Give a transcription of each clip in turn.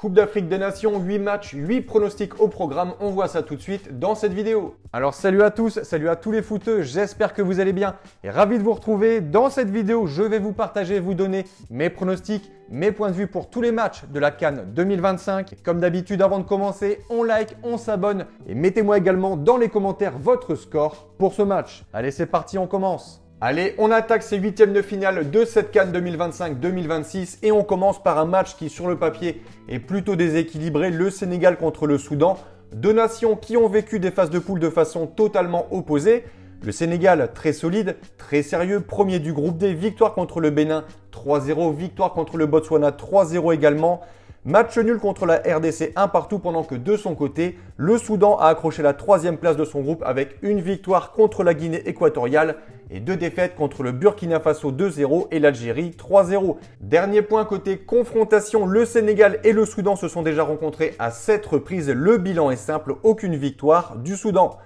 Coupe d'Afrique des Nations, 8 matchs, 8 pronostics au programme. On voit ça tout de suite dans cette vidéo. Alors salut à tous, salut à tous les footeux, j'espère que vous allez bien et ravi de vous retrouver. Dans cette vidéo, je vais vous partager, vous donner mes pronostics, mes points de vue pour tous les matchs de la CAN 2025. Comme d'habitude, avant de commencer, on like, on s'abonne et mettez-moi également dans les commentaires votre score pour ce match. Allez, c'est parti, on commence. Allez, on attaque ces huitièmes de finale de cette CAN 2025-2026 et on commence par un match qui sur le papier est plutôt déséquilibré, le Sénégal contre le Soudan. Deux nations qui ont vécu des phases de poule de façon totalement opposée. Le Sénégal très solide, très sérieux, premier du groupe D, victoire contre le Bénin 3-0, victoire contre le Botswana 3-0 également. Match nul contre la RDC, un partout pendant que de son côté, le Soudan a accroché la troisième place de son groupe avec une victoire contre la Guinée équatoriale et deux défaites contre le Burkina Faso 2-0 et l'Algérie 3-0. Dernier point côté confrontation, le Sénégal et le Soudan se sont déjà rencontrés à 7 reprises. Le bilan est simple, aucune victoire du Soudan.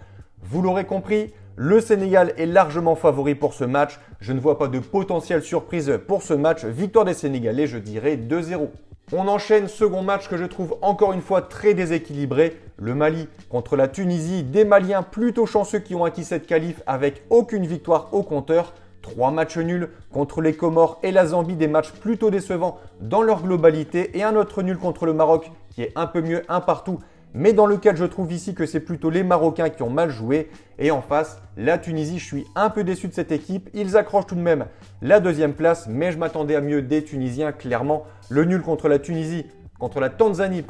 Vous l'aurez compris, le Sénégal est largement favori pour ce match. Je ne vois pas de potentielle surprise pour ce match. Victoire des Sénégalais, je dirais 2-0. On enchaîne, second match que je trouve encore une fois très déséquilibré. Le Mali contre la Tunisie, des Maliens plutôt chanceux qui ont acquis cette qualif avec aucune victoire au compteur. 3 matchs nuls contre les Comores et la Zambie, des matchs plutôt décevants dans leur globalité. Et un autre nul contre le Maroc qui est un peu mieux, un partout, mais dans lequel je trouve ici que c'est plutôt les Marocains qui ont mal joué. Et en face, la Tunisie, je suis un peu déçu de cette équipe. Ils accrochent tout de même la deuxième place, mais je m'attendais à mieux des Tunisiens, clairement. Le nul contre la Tanzanie,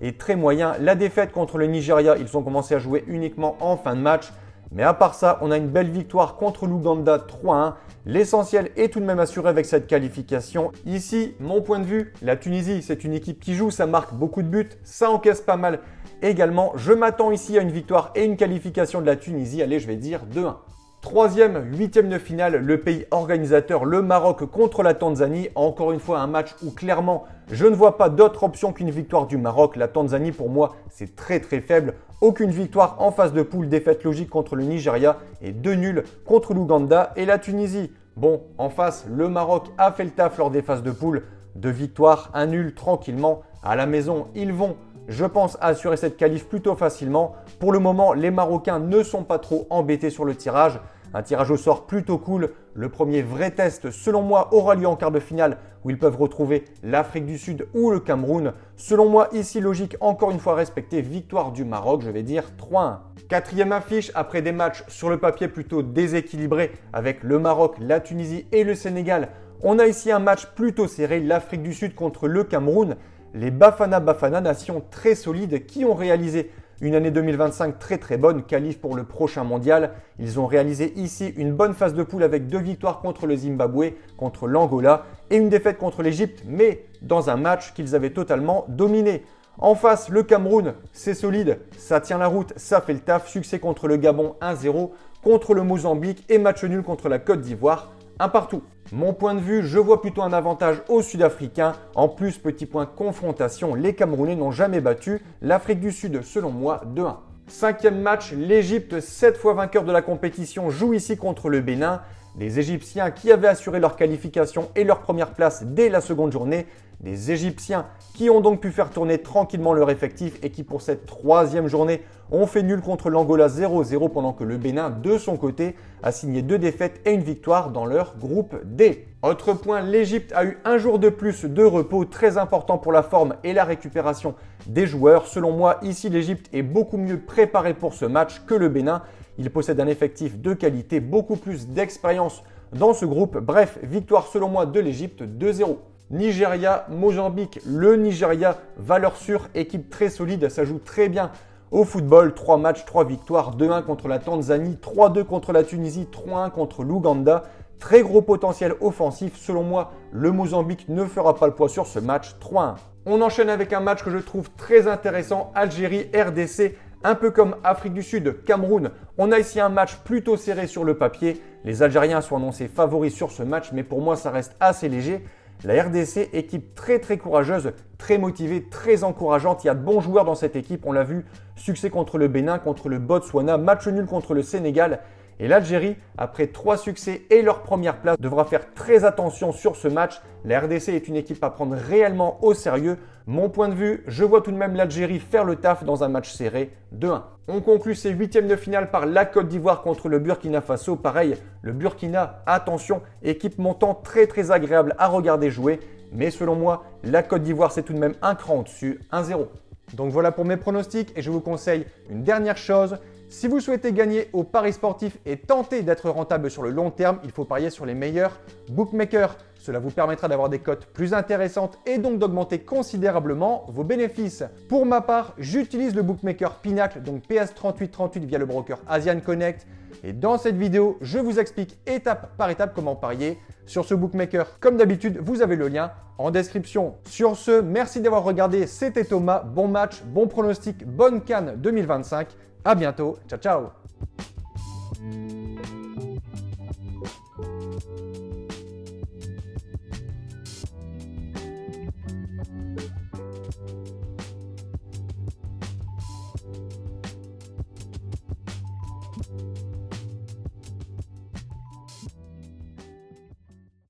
est très moyen. La défaite contre le Nigeria, ils ont commencé à jouer uniquement en fin de match. Mais à part ça, on a une belle victoire contre l'Ouganda 3-1. L'essentiel est tout de même assuré avec cette qualification. Ici, mon point de vue, la Tunisie, c'est une équipe qui joue, ça marque beaucoup de buts, ça encaisse pas mal également. Je m'attends ici à une victoire et une qualification de la Tunisie. Allez, je vais dire 2-1. Troisième, huitième de finale, le pays organisateur, le Maroc contre la Tanzanie. Encore une fois, un match où clairement, je ne vois pas d'autre option qu'une victoire du Maroc. La Tanzanie, pour moi, c'est très très faible. Aucune victoire en phase de poule, défaite logique contre le Nigeria et 2 nuls contre l'Ouganda et la Tunisie. Bon, en face, le Maroc a fait le taf lors des phases de poule. 2 victoires, 1 nul tranquillement. À la maison, ils vont, je pense, assurer cette qualif plutôt facilement. Pour le moment, les Marocains ne sont pas trop embêtés sur le tirage. Un tirage au sort plutôt cool. Le premier vrai test, selon moi, aura lieu en quart de finale où ils peuvent retrouver l'Afrique du Sud ou le Cameroun. Selon moi, ici, logique, encore une fois respectée, victoire du Maroc, je vais dire 3-1. Quatrième affiche, après des matchs sur le papier plutôt déséquilibrés avec le Maroc, la Tunisie et le Sénégal. On a ici un match plutôt serré, l'Afrique du Sud contre le Cameroun. Les Bafana Bafana, nation très solide, qui ont réalisé une année 2025 très très bonne, qualif pour le prochain mondial. Ils ont réalisé ici une bonne phase de poule avec 2 victoires contre le Zimbabwe, contre l'Angola et une défaite contre l'Égypte, mais dans un match qu'ils avaient totalement dominé. En face, le Cameroun, c'est solide, ça tient la route, ça fait le taf. Succès contre le Gabon 1-0, contre le Mozambique et match nul contre la Côte d'Ivoire, un partout. Mon point de vue, je vois plutôt un avantage aux Sud-Africains. En plus, petit point confrontation, les Camerounais n'ont jamais battu l'Afrique du Sud, selon moi, 2-1. Cinquième match, l'Égypte, 7 fois vainqueur de la compétition, joue ici contre le Bénin. Les Égyptiens qui avaient assuré leur qualification et leur première place dès la seconde journée. Des Égyptiens qui ont donc pu faire tourner tranquillement leur effectif et qui pour cette troisième journée ont fait nul contre l'Angola 0-0 pendant que le Bénin de son côté a signé 2 défaites et une victoire dans leur groupe D. Autre point, l'Égypte a eu un jour de plus de repos, très important pour la forme et la récupération des joueurs. Selon moi, ici l'Égypte est beaucoup mieux préparée pour ce match que le Bénin. Il possède un effectif de qualité, beaucoup plus d'expérience dans ce groupe. Bref, victoire selon moi de l'Égypte 2-0. Nigeria, Mozambique, le Nigeria, valeur sûre, équipe très solide, ça joue très bien au football. 3 matchs, 3 victoires, 2-1 contre la Tanzanie, 3-2 contre la Tunisie, 3-1 contre l'Ouganda. Très gros potentiel offensif. Selon moi, le Mozambique ne fera pas le poids sur ce match, 3-1. On enchaîne avec un match que je trouve très intéressant, Algérie-RDC. Un peu comme Afrique du Sud, Cameroun, on a ici un match plutôt serré sur le papier. Les Algériens sont annoncés favoris sur ce match, mais pour moi, ça reste assez léger. La RDC, équipe très très courageuse, très motivée, très encourageante. Il y a de bons joueurs dans cette équipe, on l'a vu. Succès contre le Bénin, contre le Botswana, match nul contre le Sénégal Et l'Algérie, après 3 succès et leur première place, devra faire très attention sur ce match. La RDC est une équipe à prendre réellement au sérieux. Mon point de vue, je vois tout de même l'Algérie faire le taf dans un match serré 2-1. On conclut ces huitièmes de finale par la Côte d'Ivoire contre le Burkina Faso. Pareil, le Burkina, attention, équipe montant très agréable à regarder jouer. Mais selon moi, la Côte d'Ivoire, c'est tout de même un cran au-dessus, 1-0. Donc voilà pour mes pronostics et je vous conseille une dernière chose. Si vous souhaitez gagner au paris sportif et tenter d'être rentable sur le long terme, il faut parier sur les meilleurs bookmakers. Cela vous permettra d'avoir des cotes plus intéressantes et donc d'augmenter considérablement vos bénéfices. Pour ma part, j'utilise le bookmaker Pinacle, donc PS3838 via le broker Asian Connect. Et dans cette vidéo, je vous explique étape par étape comment parier sur ce bookmaker. Comme d'habitude, vous avez le lien en description. Sur ce, merci d'avoir regardé. C'était Thomas. Bon match, bon pronostic, bonne CAN 2025. À bientôt. Ciao, ciao.